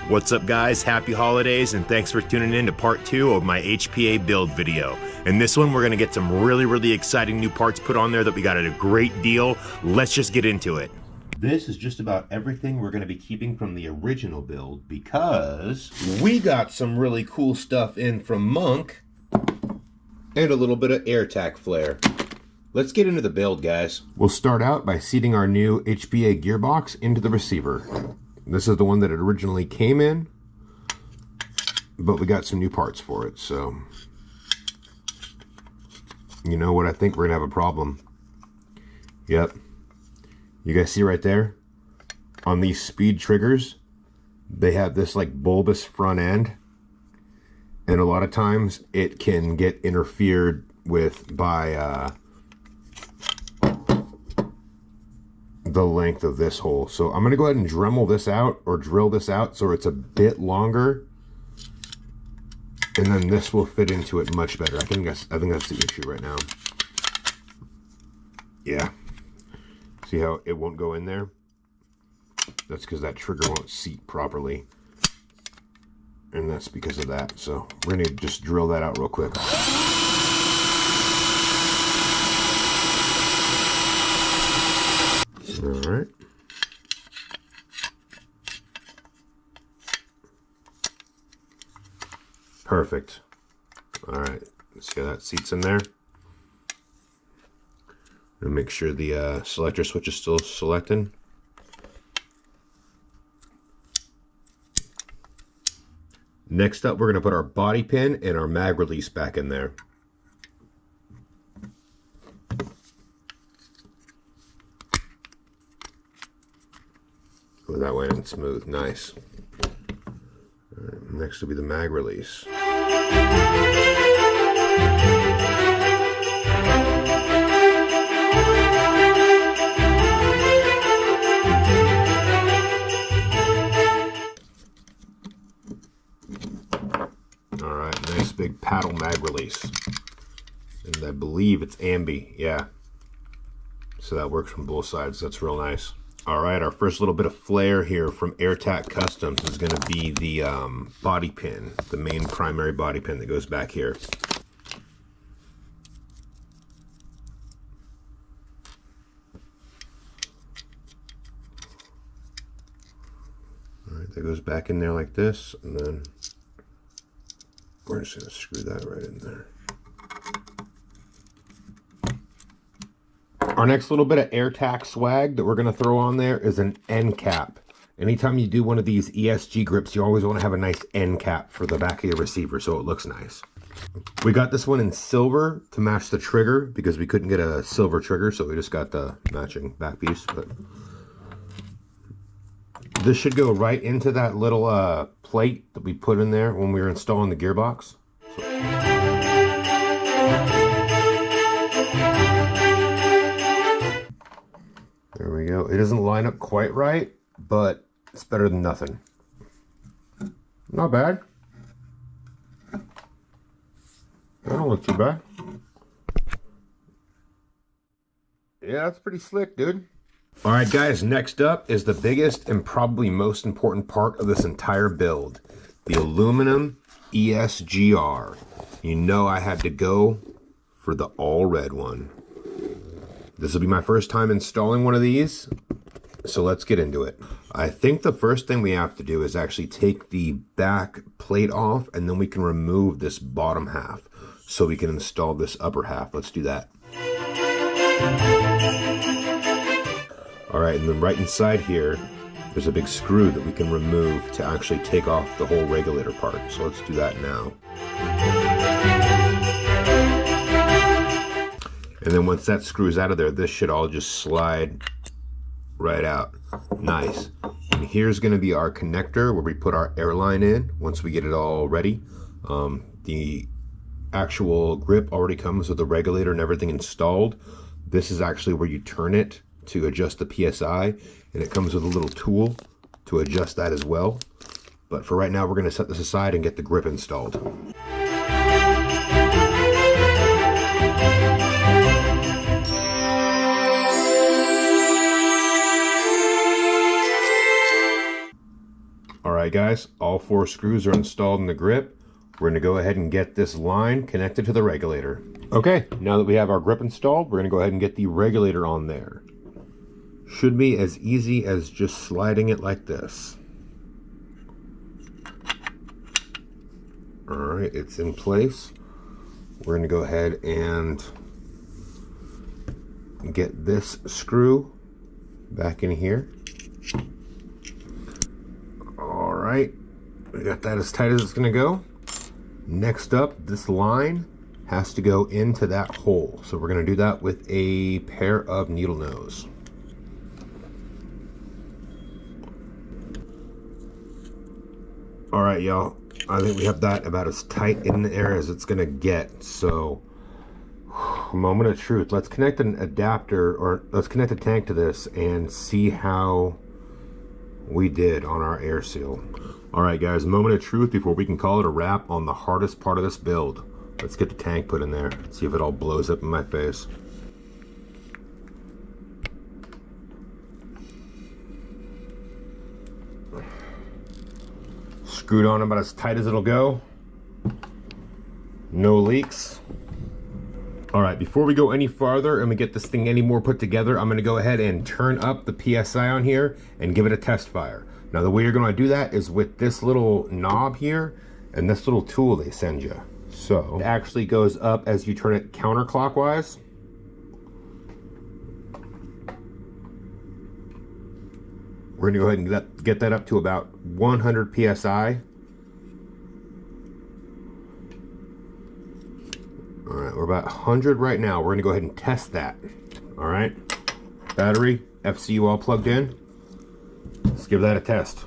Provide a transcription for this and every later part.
What's up guys, happy holidays and thanks for tuning in to part 2 of my HPA build video. In this one we're going to get some really exciting new parts put on there that we got at a great deal. Let's just get into it. This is just about everything we're going to be keeping from the original build because we got some really cool stuff in from Monk and a little bit of AirTac flare. Let's get into the build, guys. We'll start out by seating our new HPA gearbox into the receiver. This is the one that it originally came in, but we got some new parts for it, so you know what, I think we're gonna have a problem. Yep. You guys see right there? On these speed triggers, they have this like bulbous front end, and a lot of times it can get interfered with by the length of this hole. So I'm going to go ahead and Dremel this out, or drill this out so it's a bit longer, and then this will fit into it much better. I think that's the issue right now. Yeah. See how it won't go in there? That's because that trigger won't seat properly, and that's because of that. So we're going to just drill that out real quick. All right. Perfect. All right. Let's see how that seats in there. And make sure the selector switch is still selected. Next up, we're going to put our body pin and our mag release back in there. That went in smooth, nice. All right, next will be the mag release. All right, nice big paddle mag release. And I believe it's ambi, yeah. So that works from both sides, that's real nice. All right, our first little bit of flare here from AirTac Customs is going to be the body pin, the main primary body pin that goes back here. All right, that goes back in there like this, and then we're just going to screw that right in there. Our next little bit of AirTac swag that we're going to throw on there is an end cap. Anytime you do one of these ESG grips, you always want to have a nice end cap for the back of your receiver so it looks nice. We got this one in silver to match the trigger because we couldn't get a silver trigger, so we just got the matching back piece. But this should go right into that little plate that we put in there when we were installing the gearbox. There we go. It doesn't line up quite right, but it's better than nothing. Not bad. That don't look too bad. Yeah, that's pretty slick, dude. All right, guys, next up is the biggest and probably most important part of this entire build, the aluminum ESGR. You know I had to go for the all red one. This will be my first time installing one of these, so let's get into it. I think the first thing we have to do is actually take the back plate off, and then we can remove this bottom half so we can install this upper half. Let's do that. All right, and then right inside here, there's a big screw that we can remove to actually take off the whole regulator part. So let's do that now. And then once that screws out of there, this should all just slide right out. Nice. And here's going to be our connector where we put our airline in once we get it all ready. The actual grip already comes with the regulator and everything installed. This is actually where you turn it to adjust the PSI, and it comes with a little tool to adjust that as well. But for right now, we're going to set this aside and get the grip installed. right, guys, all 4 screws are installed in the grip. We're gonna go ahead and get this line connected to the regulator. Okay, now that we have our grip installed, we're gonna go ahead and get the regulator on there. Should be as easy as just sliding it like this. All right, it's in place. We're gonna go ahead and get this screw back in here. All right, we got that as tight as it's gonna go. Next up, this line has to go into that hole. So we're gonna do that with a pair of needle nose. All right, y'all, I think we have that about as tight in there as it's gonna get. So, moment of truth. Let's connect an adapter, or let's connect a tank to this and see how we did on our air seal. All right, guys, moment of truth before we can call it a wrap on the hardest part of this build. Let's get the tank put in there, see if it all blows up in my face. Screwed on about as tight as it'll go. No leaks. All right, before we go any farther and we get this thing any more put together, I'm gonna go ahead and turn up the PSI on here and give it a test fire. Now, the way you're gonna do that is with this little knob here and this little tool they send you. So it actually goes up as you turn it counterclockwise. We're gonna go ahead and get that up to about 100 PSI. All right, we're about 100 right now. We're gonna go ahead and test that. All right, battery, FCU all plugged in. Let's give that a test.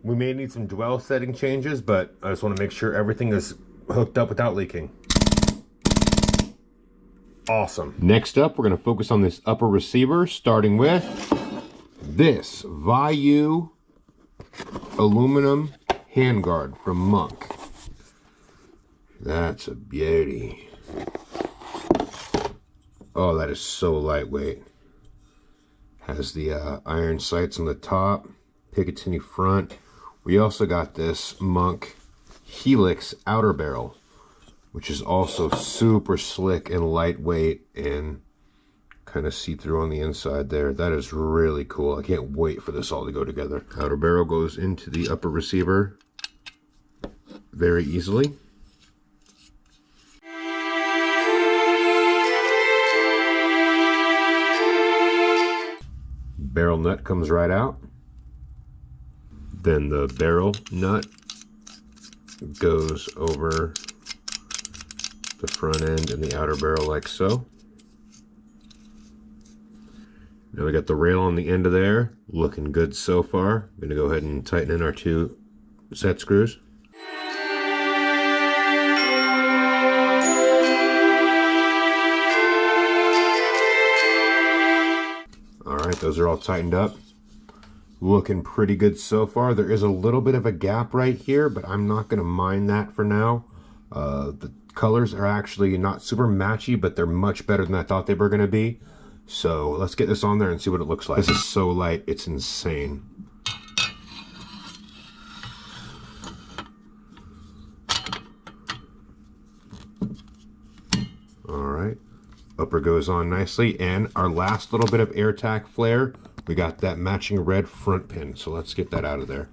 We may need some dwell setting changes, but I just want to make sure everything is hooked up without leaking. Awesome. Next up, we're going to focus on this upper receiver, starting with this Vayu aluminum handguard from Monk. That's a beauty. Oh, that is so lightweight. Has the iron sights on the top, Picatinny front. We also got this Monk Helix outer barrel, which is also super slick and lightweight and kind of see-through on the inside there. That is really cool. I can't wait for this all to go together. Outer barrel goes into the upper receiver very easily. Barrel nut comes right out. Then the barrel nut goes over the front end and the outer barrel like so. Now we got the rail on the end of there, looking good so far. I'm gonna go ahead and tighten in our 2 set screws. All right, those are all tightened up. Looking pretty good so far. There is a little bit of a gap right here, but I'm not going to mind that for now. The colors are actually not super matchy, but they're much better than I thought they were going to be. So let's get this on there and see what it looks like. This is so light, it's insane. All right, upper goes on nicely, and our last little bit of air tack flare, we got that matching red front pin, so let's get that out of there.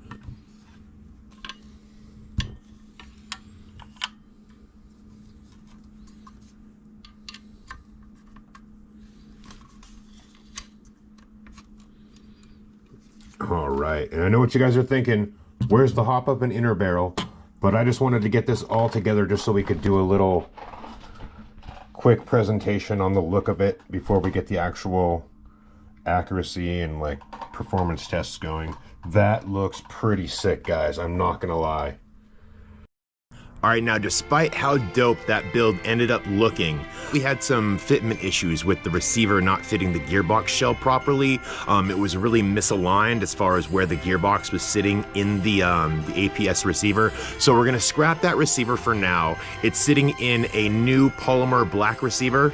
All right, and I know what you guys are thinking, where's the hop up and inner barrel? But I just wanted to get this all together just so we could do a little quick presentation on the look of it before we get the actual accuracy and like performance tests going. That looks pretty sick, guys, I'm not gonna lie. All right, now despite how dope that build ended up looking, we had some fitment issues with the receiver not fitting the gearbox shell properly. It was really misaligned as far as where the gearbox was sitting in the APS receiver. So we're gonna scrap that receiver for now. It's sitting in a new polymer black receiver.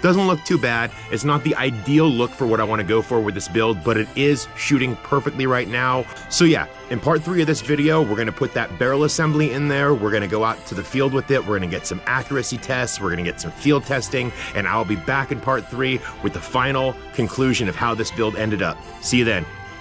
Doesn't look too bad. It's not the ideal look for what I want to go for with this build, but it is shooting perfectly right now. So yeah, in part 3 of this video, we're going to put that barrel assembly in there. We're going to go out to the field with it. We're going to get some accuracy tests. We're going to get some field testing, and I'll be back in part 3 with the final conclusion of how this build ended up. See you then.